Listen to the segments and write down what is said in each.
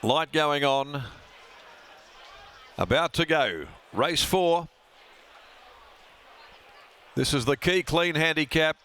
Light going on. About to go. Race 4. This is the Key Clean handicap.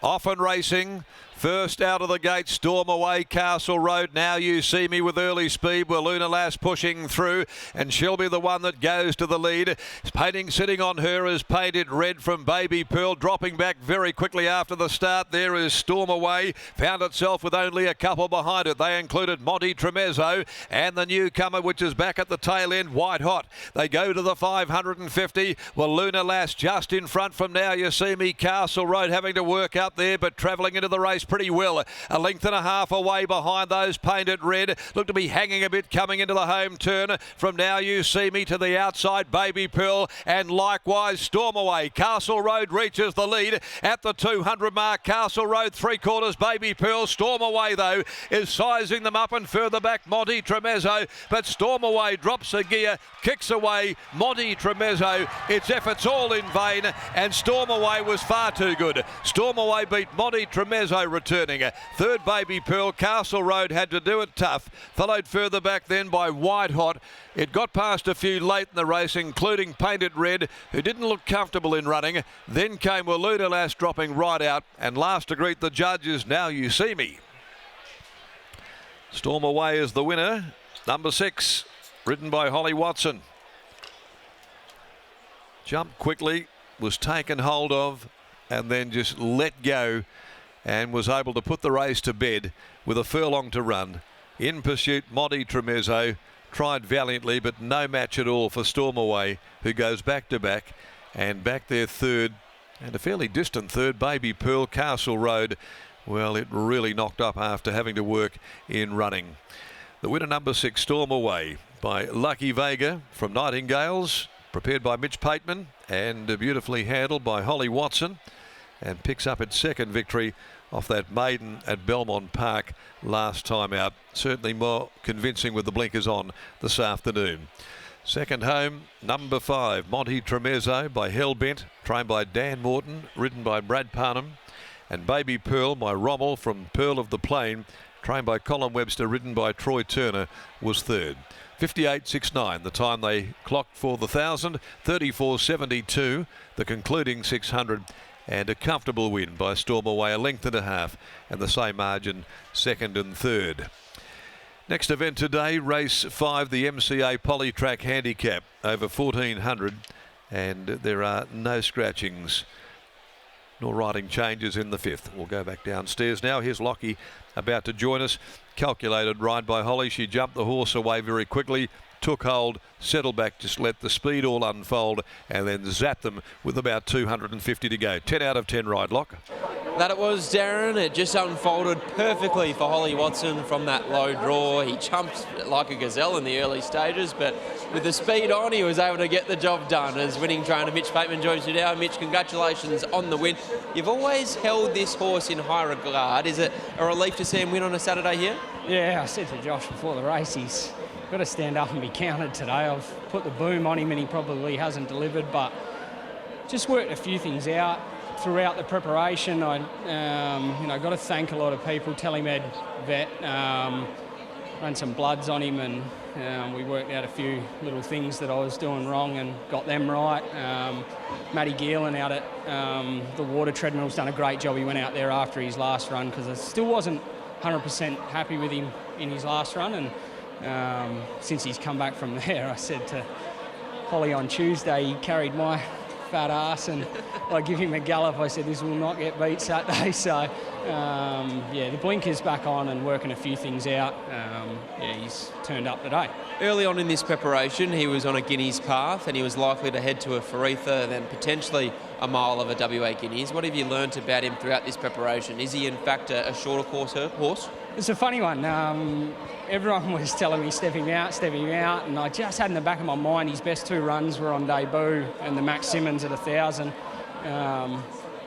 Often racing. First out of the gate, Storm Away, Castle Road. Now You See Me with early speed. Walloona Lass pushing through, and she'll be the one that goes to the lead. Painting sitting on her is Painted Red from Baby Pearl. Dropping back very quickly after the start. There is Storm Away. Found itself with only a couple behind it. They included Monty Tremezzo and the newcomer, which is back at the tail end, White Hot. They go to the 550. Walloona Lass just in front from Now You See Me. Castle Road having to work up there, but travelling into the race pretty well. A length and a half away behind those. Painted Red look to be hanging a bit coming into the home turn. From Now You See Me to the outside, Baby Pearl, and likewise Storm Away. Castle Road reaches the lead at the 200 mark. Castle Road 3/4, Baby Pearl. Storm Away though is sizing them up, and further back Monty Tremezzo, but Storm Away drops a gear, kicks away Monty Tremezzo. Its efforts all in vain, and Storm Away was far too good. Storm Away beat Monty Tremezzo returning. Third, Baby Pearl. Castle Road had to do it tough. Followed further back then by White Hot. It got past a few late in the race, including Painted Red, who didn't look comfortable in running. Then came Walloona Lass dropping right out, and last to greet the judges, Now You See Me. Storm Away is the winner. Number 6, ridden by Holly Watson. Jumped quickly, was taken hold of, and then just let go, and was able to put the race to bed with a furlong to run. In pursuit, Monty Tremezzo tried valiantly, but no match at all for Storm Away, who goes back to back, and back there third, and a fairly distant third, Baby Pearl. Castle Road, well, it really knocked up after having to work in running. The winner, number 6, Storm Away, by Lucky Vega from Nightingales, prepared by Mitch Pateman and beautifully handled by Holly Watson, and picks up its second victory off that maiden at Belmont Park last time out. Certainly more convincing with the blinkers on this afternoon. Second home, number 5, Monty Tremezzo by Hellbent, trained by Dan Morton, ridden by Brad Parnham, and Baby Pearl by Rommel from Pearl of the Plain, trained by Colin Webster, ridden by Troy Turner, was third. 58.69 the time they clocked for the 1,000, 34.72 the concluding 600, and a comfortable win by Storm Away, a length and a half, and the same margin second and third. Next event today, race 5, the MCA Polytrack Handicap over 1,400, and there are no scratchings nor riding changes in the 5th. We'll go back downstairs now. Here's Lockie about to join us. Calculated ride by Holly. She jumped the horse away very quickly, took hold, settled back, just let the speed all unfold, and then zapped them with about 250 to go. 10 out of 10 ride, Lock. That it was, Darren. It just unfolded perfectly for Holly Watson from that low draw. He jumped like a gazelle in the early stages, but with the speed on, he was able to get the job done. As winning trainer Mitch Pateman joins you now. Mitch, congratulations on the win. You've always held this horse in high regard. Is it a relief to see him win on a Saturday here? Yeah, I said to Josh before the race, he's got to stand up and be counted today. I've put the boom on him and he probably hasn't delivered, but just worked a few things out throughout the preparation. I got to thank a lot of people. Telemed vet ran some bloods on him, and we worked out a few little things that I was doing wrong and got them right. Matty Geelan out at the water treadmill's done a great job. He went out there after his last run because I still wasn't 100% happy with him in his last run, and since he's come back from there, I said to Holly on Tuesday, he carried my fat ass, and I give him a gallop. I said this will not get beat Saturday. So the blinker's back on and working a few things out. He's turned up today. Early on in this preparation, he was on a Guineas path, and he was likely to head to a Faritha, then potentially a mile of a WA Guineas. What have you learnt about him throughout this preparation? Is he in fact a shorter course horse? It's a funny one. Everyone was telling me step him out, and I just had in the back of my mind his best 2 runs were on debut and the Max Simmons at 1,000.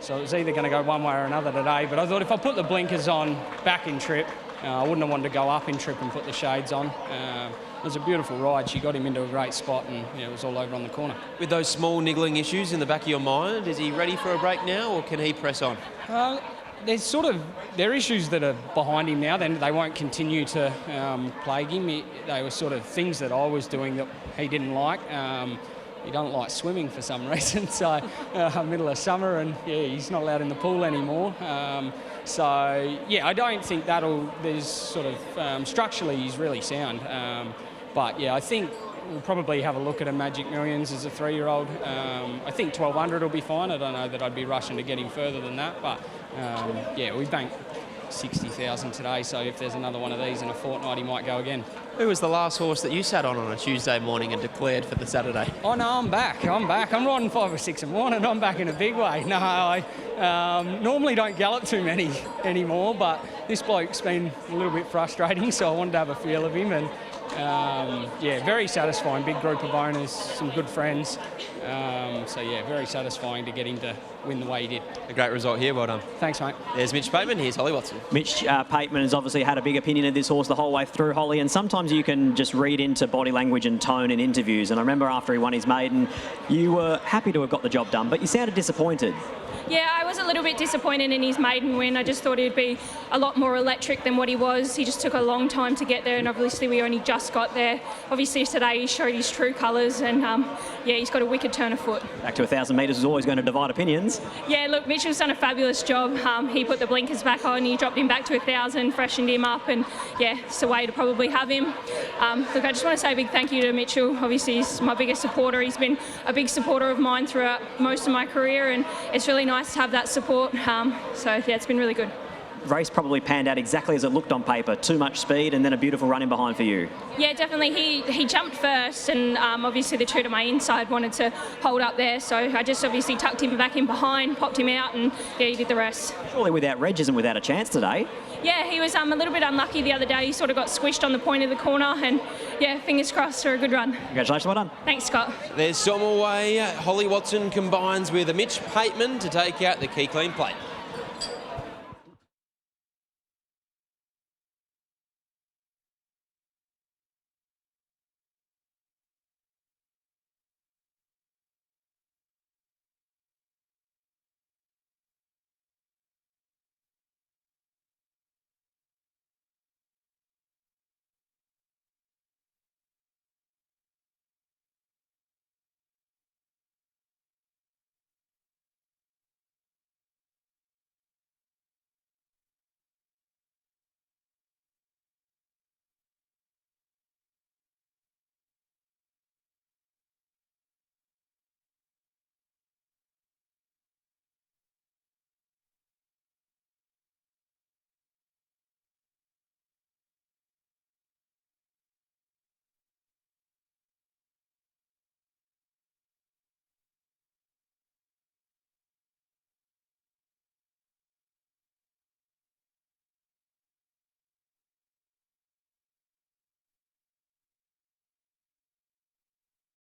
So it was either going to go one way or another today, but I thought if I put the blinkers on back in trip, I wouldn't have wanted to go up in trip and put the shades on. It was a beautiful ride. She got him into a great spot, and it was all over on the corner. With those small niggling issues in the back of your mind, is he ready for a break now, or can he press on? there are issues that are behind him now. Then they won't continue to plague him. They were sort of things that I was doing that he didn't like. He doesn't like swimming for some reason, so middle of summer, and he's not allowed in the pool anymore. So I don't think there's sort of structurally he's really sound. But I think we'll probably have a look at a Magic Millions as a 3-year-old. I think 1200 will be fine. I don't know that I'd be rushing to get him further than that, but we banked 60,000 today, so if there's another one of these in a fortnight, he might go again. Who was the last horse that you sat on a Tuesday morning and declared for the Saturday? Oh no, I'm back. I'm riding 5 or 6 and 1, and I'm back in a big way. No, I normally don't gallop too many anymore, but this bloke's been a little bit frustrating, so I wanted to have a feel of him, and very satisfying. Big group of owners, some good friends. Very satisfying to get him to win the way he did. A great result here, well done. Thanks, mate. There's Mitch Bateman, here's Holly Watson. Mitch Pateman has obviously had a big opinion of this horse the whole way through, Holly, and sometimes you can just read into body language and tone in interviews. And I remember after he won his maiden, you were happy to have got the job done, but you sounded disappointed. Yeah, I was a little bit disappointed in his maiden win. I just thought he'd be a lot more electric than what he was. He just took a long time to get there, and obviously we only just got there. Obviously today he showed his true colours, and he's got a wicked turn of foot. Back to 1,000 metres is always going to divide opinions. Yeah, look, Mitchell's done a fabulous job. He put the blinkers back on, he dropped him back to 1,000, freshened him up, and it's the way to probably have him. Look, I just want to say a big thank you to Mitchell. Obviously he's my biggest supporter. He's been a big supporter of mine throughout most of my career, and it's really nice to have that support. It's been really good. Race probably panned out exactly as it looked on paper. Too much speed and then a beautiful run in behind for you. Yeah, definitely. He jumped first, and obviously the two to my inside wanted to hold up there, so I just obviously tucked him back in behind, popped him out, and he did the rest. Surely without Reg isn't without a chance today. Yeah, he was a little bit unlucky the other day. He sort of got squished on the point of the corner, and fingers crossed for a good run. Congratulations, well done. Thanks, Scott. There's Sommerway. Holly Watson combines with a Mitch Pateman to take out the Key Clean Plate.